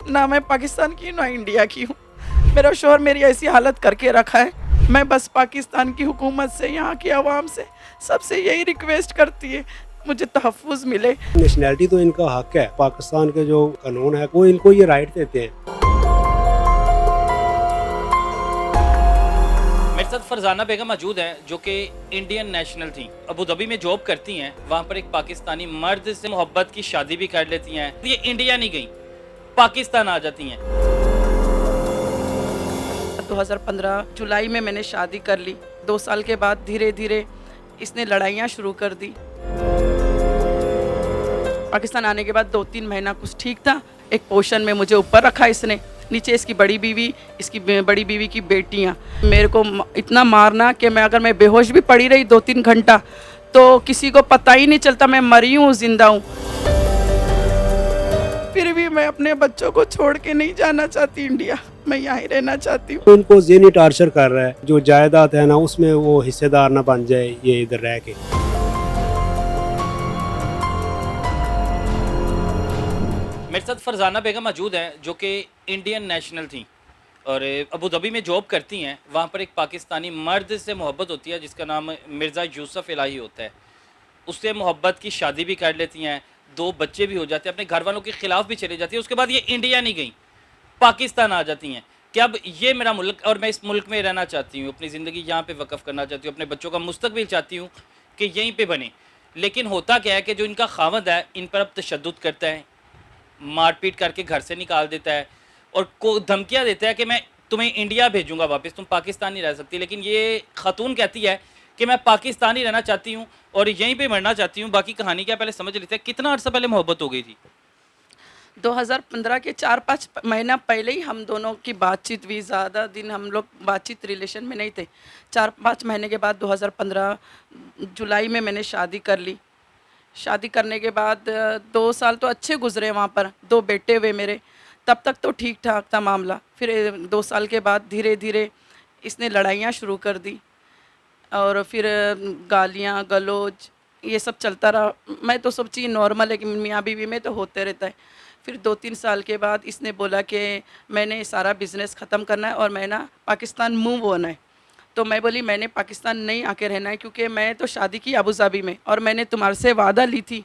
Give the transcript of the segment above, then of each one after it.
ना मैं पाकिस्तान की ना इंडिया की हूँ। मेरा शौहर मेरी ऐसी हालत करके रखा है। मैं बस पाकिस्तान की हुकूमत से, यहाँ की आवाम से, सबसे यही रिक्वेस्ट करती है मुझे तहफ़्फ़ुज़ मिले। नेशनैलिटी तो इनका हक है, पाकिस्तान के जो कानून है वो इनको ये राइट देते हैं। मेरे साथ फरजाना बेगम मौजूद हैं जो कि इंडियन नेशनल थी, अबू धाबी में जॉब करती हैं। वहाँ पर एक पाकिस्तानी मर्द से मोहब्बत की शादी भी कर लेती हैं। ये इंडिया नहीं गई, पाकिस्तान आ जाती हैं। 2015 जुलाई में मैंने शादी कर ली। 2 साल के बाद धीरे धीरे इसने लड़ाइयाँ शुरू कर दी। पाकिस्तान आने के बाद 2-3 महीना कुछ ठीक था। एक पोर्शन में मुझे ऊपर रखा इसने, नीचे इसकी बड़ी बीवी, इसकी बड़ी बीवी की बेटियां। मेरे को इतना मारना कि अगर मैं बेहोश भी पड़ी रही 2-3 घंटा तो किसी को पता ही नहीं चलता मैं मरी हूँ जिंदा हूँ। फिर भी मैं अपने बच्चों को छोड़ के नहीं जाना चाहती इंडिया, मैं यहाँ ही रहना चाहती हूँ। उनको ज़हनी टार्चर कर रहा है, जो जायदाद है ना उसमें वो हिस्सेदार ना बन जाए ये इधर रह के। मेरे साथ फरजाना बेगम मौजूद हैं जो कि इंडियन नेशनल थी और अबू धाबी में जॉब करती हैं। वहाँ पर एक पाकिस्तानी मर्द से मोहब्बत होती है जिसका नाम मिर्ज़ा यूसुफ इलाही होता है। उससे मोहब्बत की शादी भी कर लेती हैं, 2 बच्चे भी हो जाते हैं, अपने घर वालों के ख़िलाफ़ भी चली जाती है। उसके बाद ये इंडिया नहीं गई, पाकिस्तान आ जाती हैं कि अब ये मेरा मुल्क और मैं इस मुल्क में रहना चाहती हूँ, अपनी ज़िंदगी यहाँ पे वक़फ़ करना चाहती हूँ, अपने बच्चों का मुस्तकबिल चाहती हूँ कि यहीं पे बने। लेकिन होता क्या है कि जो इनका ख़ावंद है इन पर अब तशद्दुद करता है, मारपीट करके घर से निकाल देता है और को धमकियाँ देता है कि मैं तुम्हें इंडिया भेजूँगा वापस, तुम पाकिस्तान नहीं रह सकती। लेकिन ये ख़ातून कहती है कि मैं पाकिस्तान ही रहना चाहती हूँ और यहीं पे मरना चाहती हूँ। बाकी कहानी क्या पहले समझ लेते हैं, कितना अर्सा पहले मोहब्बत हो गई थी? 2015 के 4-5 महीना पहले ही हम दोनों की बातचीत हुई। ज़्यादा दिन हम लोग बातचीत रिलेशन में नहीं थे। 4-5 महीने के बाद 2015 जुलाई में मैंने शादी कर ली। शादी करने के बाद 2 साल तो अच्छे गुजरे वहाँ पर, 2 बेटे हुए मेरे। तब तक तो ठीक ठाक था मामला। फिर 2 साल के बाद धीरे धीरे इसने लड़ाइयाँ शुरू कर दी और फिर गालियाँ गलौज ये सब चलता रहा। मैं तो सब चीज़ नॉर्मल है कि मियाँ बीवी में तो होते रहता है। फिर 2-3 साल के बाद इसने बोला कि मैंने सारा बिज़नेस ख़त्म करना है और मैं ना पाकिस्तान मूव होना है। तो मैं बोली मैंने पाकिस्तान नहीं आके रहना है क्योंकि मैं तो शादी की अबू धाबी में और मैंने तुम्हारे से वादा ली थी,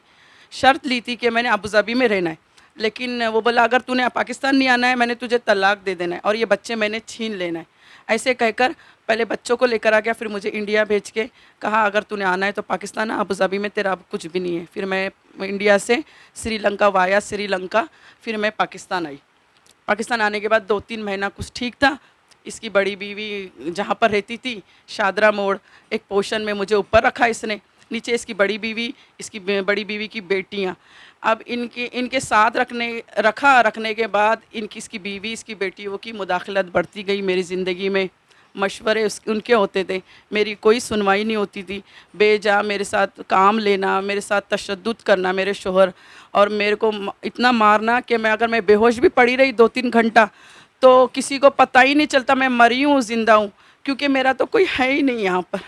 शर्त ली थी कि मैंने अबू धाबी में रहना है। लेकिन वो बोला अगर तूने पाकिस्तान नहीं आना है मैंने तुझे तलाक दे देना है और ये बच्चे मैंने छीन लेना है। ऐसे कहकर पहले बच्चों को लेकर आ गया, फिर मुझे इंडिया भेज के कहा अगर तूने आना है तो पाकिस्तान आ, अबू धाबी में तेरा अब कुछ भी नहीं है। फिर मैं इंडिया से श्रीलंका वाया श्रीलंका फिर मैं पाकिस्तान आई। पाकिस्तान आने के बाद 2-3 महीना कुछ ठीक था। इसकी बड़ी बीवी जहाँ पर रहती थी शादरा मोड़, एक पोर्शन में मुझे ऊपर रखा इसने, नीचे इसकी बड़ी बीवी, इसकी बड़ी बीवी की बेटियाँ। अब इनके साथ रखने के बाद इसकी बीवी, इसकी बेटियों की मुदाखलत बढ़ती गई मेरी ज़िंदगी में। मशवरे उनके होते थे, मेरी कोई सुनवाई नहीं होती थी। बेजा मेरे साथ काम लेना, मेरे साथ तशद्दुद करना मेरे शोहर, और मेरे को इतना मारना कि अगर मैं बेहोश भी पड़ी रही 2-3 घंटा तो किसी को पता ही नहीं चलता मैं मरी हूँ जिंदा हूँ, क्योंकि मेरा तो कोई है ही नहीं यहाँ पर।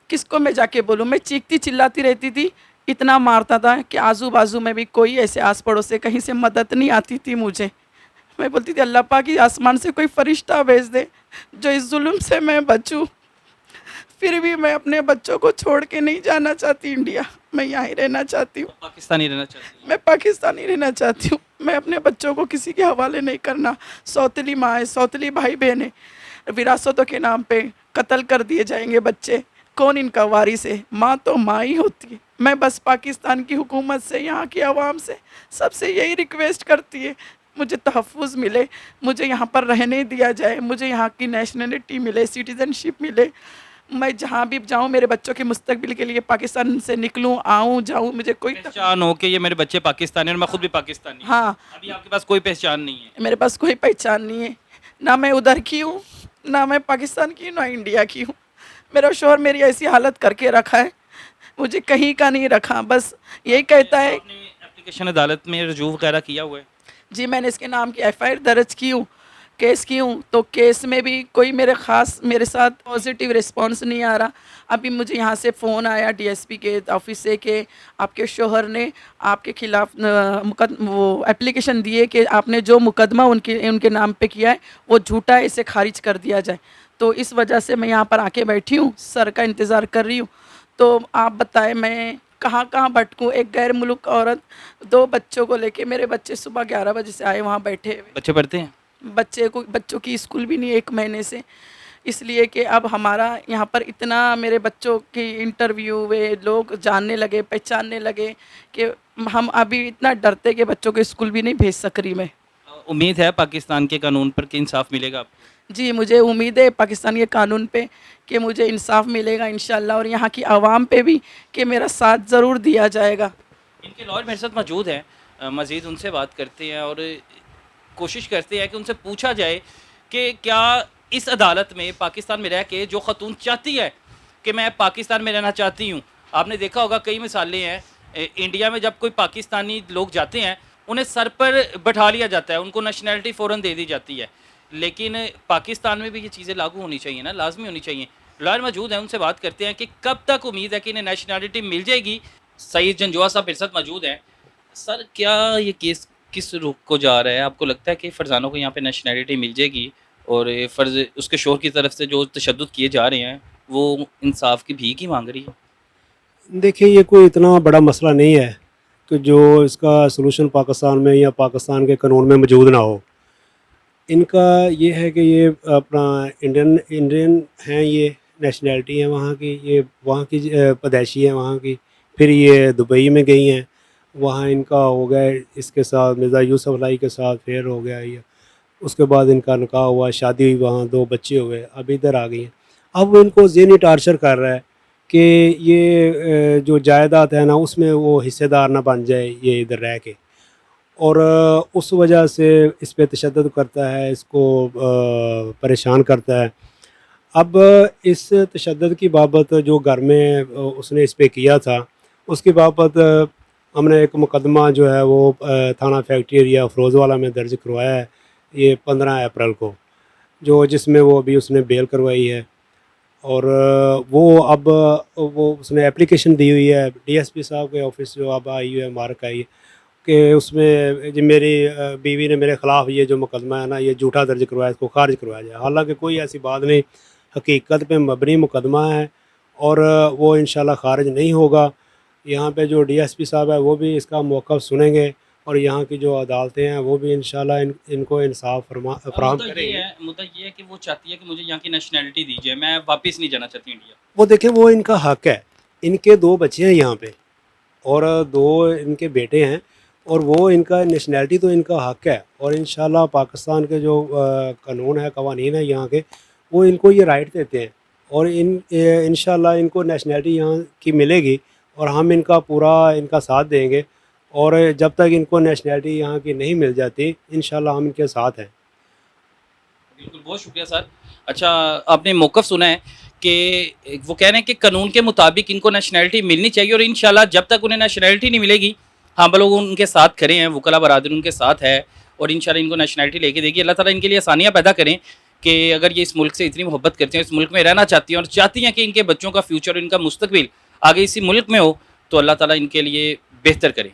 किसको मैं जाके बोलूँ? मैं चीखती चिल्लाती रहती थी, इतना मारता था कि आजू बाजू में भी कोई ऐसे आस पड़ोस से कहीं से मदद नहीं आती थी मुझे। मैं बोलती थी अल्लाह पाक की आसमान से कोई फरिश्ता भेज दे जो इस जुल्म से मैं बचूँ। फिर भी मैं अपने बच्चों को छोड़ के नहीं जाना चाहती इंडिया, मैं यहाँ ही रहना चाहती हूँ। पाकिस्तानी रहना चाहती हैं? मैं पाकिस्तानी रहना चाहती हूँ। मैं अपने बच्चों को किसी के हवाले नहीं करना। सौतेली माँ है, सौतेली भाई बहन है, विरासतों के नाम पे कत्ल कर दिए जाएंगे बच्चे, कौन इनका वारिस है? माँ तो माँ ही होती है। मैं बस पाकिस्तान की हुकूमत से, यहाँ की आवाम से, सबसे यही रिक्वेस्ट करती है मुझे तहफ़्फ़ुज़ मिले, मुझे यहाँ पर रहने दिया जाए, मुझे यहाँ की नेशनलिटी मिले, सिटीज़नशिप मिले। मैं जहाँ भी जाऊँ मेरे बच्चों के मुस्तकबिल के लिए पाकिस्तान से निकलूँ, आऊँ जाऊँ, मुझे कोई पहचान हो कि ये मेरे बच्चे पाकिस्तानी और मैं खुद भी पाकिस्तानी हूँ। हाँ, अभी आपके पास कोई पहचान नहीं है? मेरे पास कोई पहचान नहीं है। ना मैं उधर की हूँ, ना मैं पाकिस्तान की ना इंडिया की हूँ। मेरा शौहर मेरी ऐसी हालत करके रखा है, मुझे कहीं का नहीं रखा। बस यही कहता है। आपने एप्लीकेशन अदालत में रजू वगैरह किया हुआ है? जी मैंने इसके नाम की एफआईआर दर्ज की हूँ केस की हूँ, तो केस में भी कोई मेरे साथ पॉजिटिव रिस्पांस नहीं आ रहा। अभी मुझे यहाँ से फ़ोन आया डीएसपी के ऑफिस से कि आपके शोहर ने आपके खिलाफ वो एप्लीकेशन दिए कि आपने जो मुकदमा उनके उनके नाम पे किया है वो झूठा है, इसे खारिज कर दिया जाए। तो इस वजह से मैं यहाँ पर आके बैठी हूँ, सर का इंतज़ार कर रही हूँ। तो आप बताएं मैं कहाँ कहाँ भटकूँ। एक गैर मुल्क औरत 2 बच्चों को लेके, मेरे बच्चे सुबह 11 बजे से आए वहाँ बैठे हुए। बच्चे पढ़ते हैं? बच्चों की स्कूल भी नहीं 1 महीने से, इसलिए कि अब हमारा यहाँ पर इतना मेरे बच्चों की इंटरव्यू हुए, लोग जानने लगे, पहचानने लगे कि हम अभी इतना डरते कि बच्चों को स्कूल भी नहीं भेज सक रही मैं। उम्मीद है पाकिस्तान के कानून पर कि इंसाफ मिलेगा आपको? जी, मुझे उम्मीद है पाकिस्तान के कानून पे कि मुझे इंसाफ मिलेगा इंशाल्लाह, और यहाँ की आवाम पे भी कि मेरा साथ ज़रूर दिया जाएगा। इनके लॉयर मेरे साथ मौजूद हैं, मज़ीद उनसे बात करते हैं और कोशिश करते हैं कि उनसे पूछा जाए कि क्या इस अदालत में पाकिस्तान में रह के जो ख़तून चाहती है कि मैं पाकिस्तान में रहना चाहती हूँ। आपने देखा होगा कई मिसालें हैं, इंडिया में जब कोई पाकिस्तानी लोग जाते हैं उन्हें सर पर बैठा लिया जाता है, उनको नेशनैलिटी फ़ौरन दे दी जाती है। लेकिन पाकिस्तान में भी ये चीज़ें लागू होनी चाहिए ना, लाजमी होनी चाहिए। लॉयर मौजूद हैं, उनसे बात करते हैं कि कब तक उम्मीद है कि इन्हें नेशनैलिटी मिल जाएगी। सईद जंजुआ साहब मेरे साथ मौजूद हैं। सर, क्या ये केस किस रुख को जा रहा है? आपको लगता है कि फ़रज़ाना को यहाँ पे नेशनैलिटी मिल जाएगी और फ़र्ज़ उसके शौहर की तरफ से जो तशद्दुद किए जा रहे हैं वो इंसाफ की भीख ही मांग रही है? देखिए, ये कोई इतना बड़ा मसला नहीं है कि जो इसका सलूशन पाकिस्तान में या पाकिस्तान के कानून में मौजूद ना हो। इनका ये है कि ये अपना इंडियन इंडियन हैं, ये नेशनैलिटी है वहाँ की, ये वहाँ की पैदाइशी है वहाँ की। फिर ये दुबई में गई हैं, वहाँ इनका हो गया इसके साथ, मिर्ज़ा यूसुफ अलाई के साथ फेयर हो गया ये। उसके बाद इनका निकाह हुआ, शादी हुई, वहाँ 2 बच्चे हुए, अब इधर आ गई हैं। अब वो इनको ज़हनी टार्चर कर रहा है कि ये जो जायदाद है ना उसमें वो हिस्सेदार ना बन जाए ये इधर रह के, और उस वजह से इस पे तशद्दुद करता है, इसको परेशान करता है। अब इस तशद्दुद की बाबत जो घर में उसने इस पे किया था, उसकी बाबत हमने एक मुकदमा जो है वो थाना फैक्ट्री एरिया फ़िरोज़वाला में दर्ज करवाया है, ये 15 अप्रैल को, जो जिसमें वो अभी उसने बेल करवाई है। और वो अब वो उसने एप्लीकेशन दी हुई है डीएसपी साहब के ऑफिस, जो अब आई हुई है, मार्क आई है कि उसमें जो मेरी बीवी ने मेरे ख़िलाफ़ ये जो मुकदमा है ना ये झूठा दर्ज करवाया, इसको खारिज करवाया जाए। हालांकि कोई ऐसी बात नहीं, हकीकत पे मबनी मुकदमा है और वो इंशाल्लाह खारिज नहीं होगा। यहाँ पे जो डीएसपी साहब है वो भी इसका मौक़िफ़ सुनेंगे और यहाँ की जो अदालतें हैं वो भी इंशाल्लाह इनको इंसाफ फराहम करेंगी। मुद्दा ये है कि वो चाहती है कि मुझे यहाँ की नेशनैलिटी दीजिए, मैं वापस नहीं जाना चाहती इंडिया। वो देखें, वो इनका हक़ है, इनके 2 बच्चे हैं यहाँ पे और 2 इनके बेटे हैं, और वो इनका नेशनैलिटी तो इनका हक़ है। और इंशाल्लाह पाकिस्तान के जो कानून है, कवानीन है यहाँ के, वो इनको ये राइट देते हैं और इंशाल्लाह इनको नेशनैलिटी यहाँ की मिलेगी और हम इनका पूरा इनका साथ देंगे। और जब तक इनको नेशनैलिटी यहाँ की नहीं मिल जाती, इंशाल्लाह हम इनके साथ हैं। बिल्कुल, बहुत शुक्रिया सर। अच्छा, आपने मौक़िफ़ सुना है कि वो कह रहे हैं कि कानून के मुताबिक इनको नेशनैलिटी मिलनी चाहिए और इंशाल्लाह जब तक उन्हें नेशनैलिटी नहीं मिलेगी, हम लोग उनके साथ खड़े हैं, वकला बरादरी उनके साथ है और इंशाल्लाह इनको नेशनैलिटी लेके देगी। अल्लाह ताला इनके लिए आसानियाँ पैदा करें कि अगर ये इस मुल्क से इतनी मोहब्बत करते हैं, इस मुल्क में रहना चाहती हैं और चाहती हैं कि इनके बच्चों का फ्यूचर, इनका मुस्तकबिल आगे इसी मुल्क में हो, तो अल्लाह ताला इनके लिए बेहतर करे।